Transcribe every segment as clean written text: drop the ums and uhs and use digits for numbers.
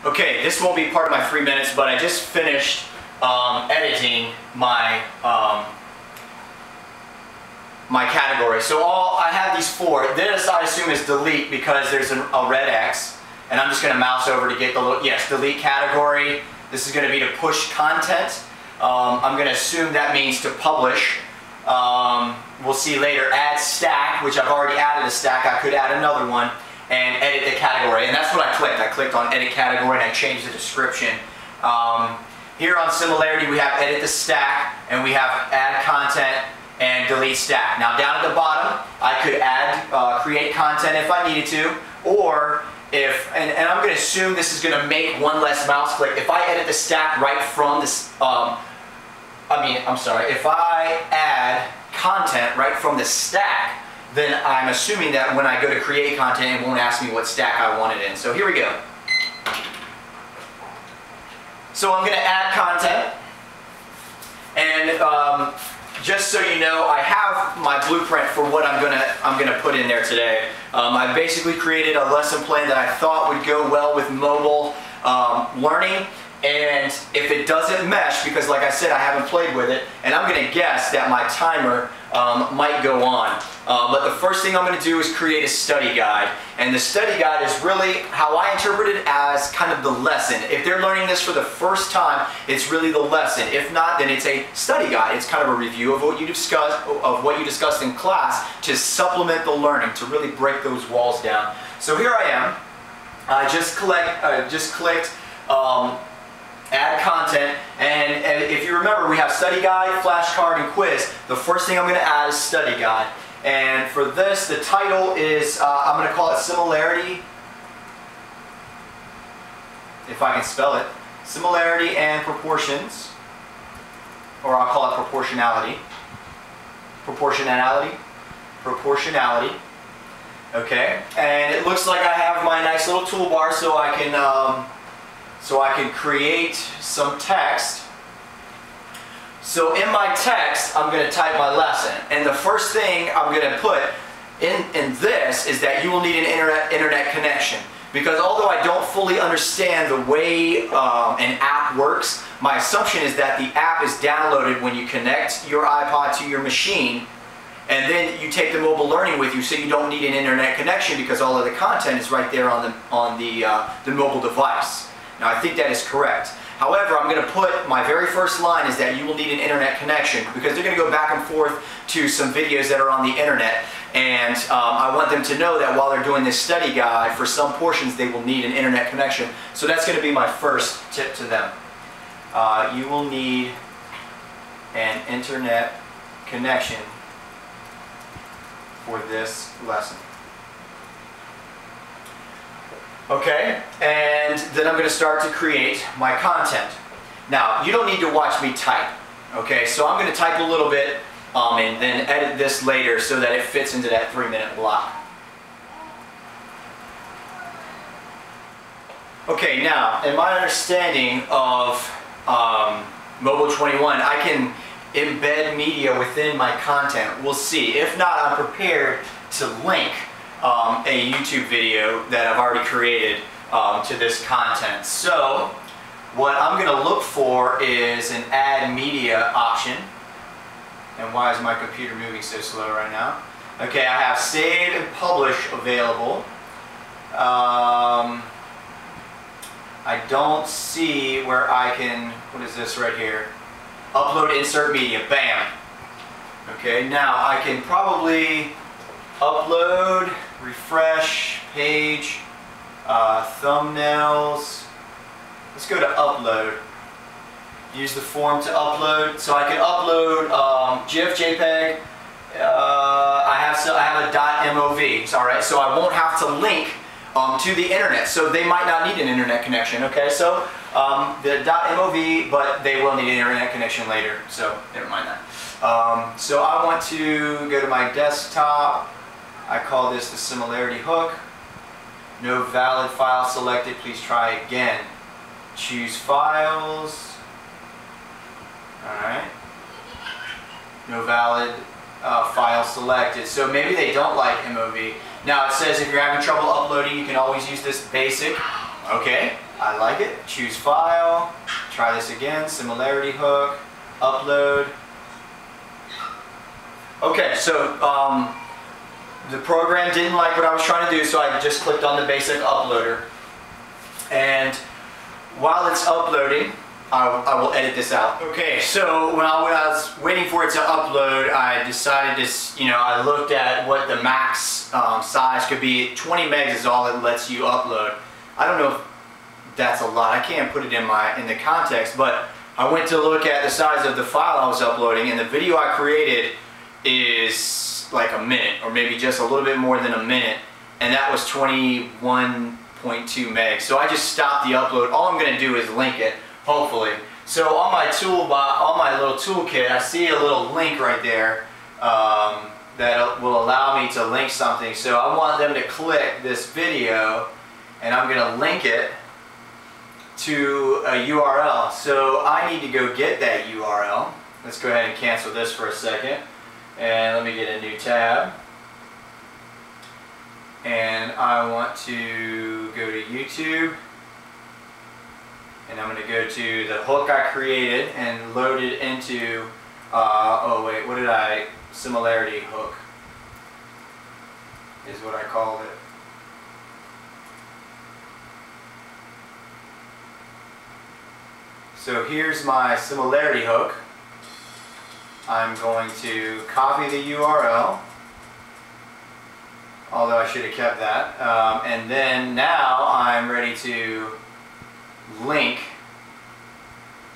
Okay, this won't be part of my 3 minutes, but I just finished editing my my category. So I have these four. This I assume is delete because there's a red X, and I'm just going to mouse over to get the little, yes, delete category. This is going to be to push content. I'm going to assume that means to publish. We'll see later. Add stack, which I've already added a stack. I could add another one and edit the category, and that's what I clicked. I clicked on edit category and I changed the description. Here on similarity we have edit the stack, and we have add content and delete stack. Now down at the bottom I could add create content if I needed to, or if, and I'm going to assume this is going to make one less mouse click. If I edit the stack right from this, if I add content right from the stack, then I'm assuming that when I go to create content, it won't ask me what stack I want it in. So here we go. So I'm going to add content, and just so you know, I have my blueprint for what I'm gonna put in there today. I basically created a lesson plan that I thought would go well with mobile learning. And if it doesn't mesh, because like I said, I haven't played with it, and I'm going to guess that my timer might go on. But the first thing I'm going to do is create a study guide. And the study guide is really how I interpret it as kind of the lesson. If they're learning this for the first time, it's really the lesson. If not, then it's a study guide. It's kind of a review of what you discussed in class to supplement the learning, to really break those walls down. So here I am. I just clicked add content, and if you remember, we have study guide, flashcard, and quiz. The first thing I'm going to add is study guide, and for this the title is I'm going to call it similarity, if I can spell it, similarity and proportions, or I'll call it proportionality. Okay, and it looks like I have my nice little toolbar so I can create some text. So in my text, I'm going to type my lesson. And the first thing I'm going to put in this is that you will need an internet connection. Because although I don't fully understand the way an app works, my assumption is that the app is downloaded when you connect your iPod to your machine, and then you take the mobile learning with you, so you don't need an internet connection because all of the content is right there on the mobile device. Now I think that is correct. However, I'm going to put, my very first line is that you will need an internet connection, because they're going to go back and forth to some videos that are on the internet, and I want them to know that while they're doing this study guide, for some portions they will need an internet connection. So that's going to be my first tip to them. You will need an internet connection for this lesson. Okay, and then I'm going to start to create my content. Now, you don't need to watch me type. Okay, so I'm going to type a little bit and then edit this later so that it fits into that 3-minute block. Okay, now, in my understanding of Mobl21, I can embed media within my content. We'll see. If not, I'm prepared to link a YouTube video that I've already created to this content. So what I'm going to look for is an add media option. And why is my computer moving so slow right now? Okay, I have save and publish available. I don't see where I can, what is this right here? Upload insert media, bam. Okay, now I can probably upload, refresh, page, thumbnails. Let's go to upload. Use the form to upload. So I can upload GIF, JPEG. I have a .mov. Alright, so I won't have to link to the internet. So they might not need an internet connection. Okay, so the .mov, but they will need an internet connection later. So never mind that. So I want to go to my desktop. I call this the similarity hook. No valid file selected. Please try again. Choose files. Alright. No valid file selected. So maybe they don't like MOV. Now it says if you're having trouble uploading, you can always use this basic. Okay. I like it. Choose file. Try this again. Similarity hook. Upload. Okay, so the program didn't like what I was trying to do, so I just clicked on the basic uploader. And while it's uploading, I will edit this out. Okay, so when I was waiting for it to upload, I decided to, I looked at what the max size could be. 20 megs is all it lets you upload. I don't know if that's a lot. I can't put it in the context, but I went to look at the size of the file I was uploading, and the video I created is like a minute, or maybe just a little bit more than a minute, and that was 21.2 megs. So I just stopped the upload. All I'm going to do is link it, hopefully. So on my on my little toolkit, I see a little link right there that will allow me to link something. So I want them to click this video, and I'm going to link it to a URL. So I need to go get that URL. Let's go ahead and cancel this for a second. And let me get a new tab. And I want to go to YouTube. And I'm going to go to the hook I created and load it into, oh wait, what did I, similarity hook is what I called it. So here's my similarity hook. I'm going to copy the URL, although I should have kept that. And then now I'm ready to link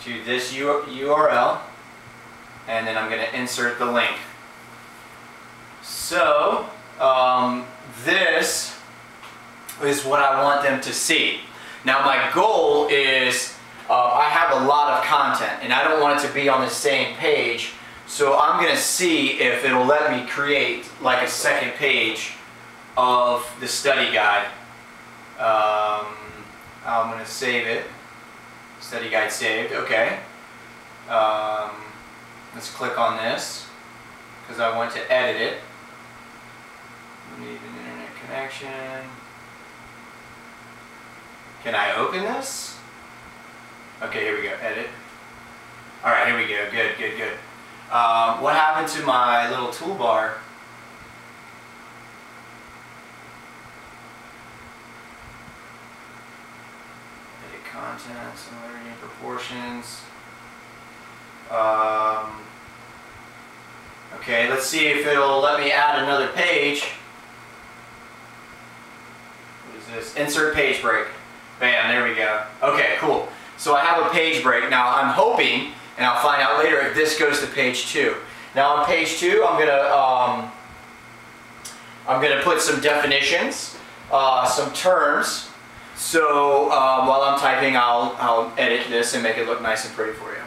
to this URL, and then I'm going to insert the link. So this is what I want them to see. Now my goal is I have a lot of content and I don't want it to be on the same page. So I'm going to see if it'll let me create like a second page of the study guide. I'm going to save it. Study guide saved. Okay. Let's click on this because I want to edit it. We need an internet connection. Can I open this? Okay, here we go. Edit. Alright, here we go. Good, good, good. What happened to my little toolbar? Edit content, similarity and proportions. Okay, let's see if it'll let me add another page. What is this? Insert page break. Bam, there we go. Okay, cool. So I have a page break. Now I'm hoping, and I'll find out later if this goes to page 2. Now on page 2, I'm gonna put some definitions, some terms. So while I'm typing, I'll edit this and make it look nice and pretty for you.